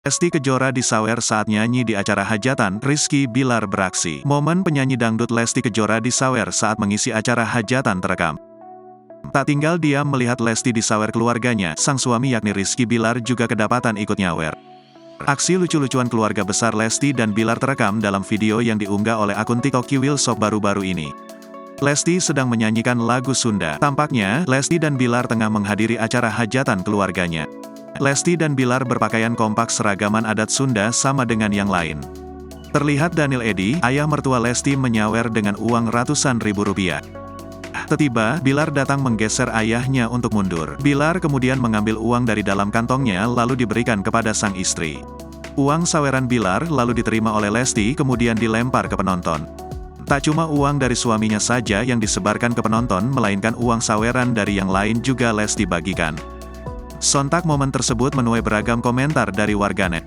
Lesti Kejora disawer saat nyanyi di acara hajatan, Rizky Bilar beraksi. Momen penyanyi dangdut Lesti Kejora disawer saat mengisi acara hajatan terekam. Tak tinggal diam melihat Lesti disawer keluarganya, sang suami yakni Rizky Bilar juga kedapatan ikut nyawer. Aksi lucu-lucuan keluarga besar Lesti dan Bilar terekam dalam video yang diunggah oleh akun TikTok Kiwilsop baru-baru ini. Lesti sedang menyanyikan lagu Sunda. Tampaknya, Lesti dan Bilar tengah menghadiri acara hajatan keluarganya. Lesti dan Bilar berpakaian kompak seragaman adat Sunda sama dengan yang lain. Terlihat Daniel Edi, ayah mertua Lesti menyawer dengan uang ratusan ribu rupiah. Tiba-tiba, Bilar datang menggeser ayahnya untuk mundur. Bilar kemudian mengambil uang dari dalam kantongnya lalu diberikan kepada sang istri. Uang saweran Bilar lalu diterima oleh Lesti kemudian dilempar ke penonton. Tak cuma uang dari suaminya saja yang disebarkan ke penonton, melainkan uang saweran dari yang lain juga Lesti bagikan. Sontak momen tersebut menuai beragam komentar dari warganet.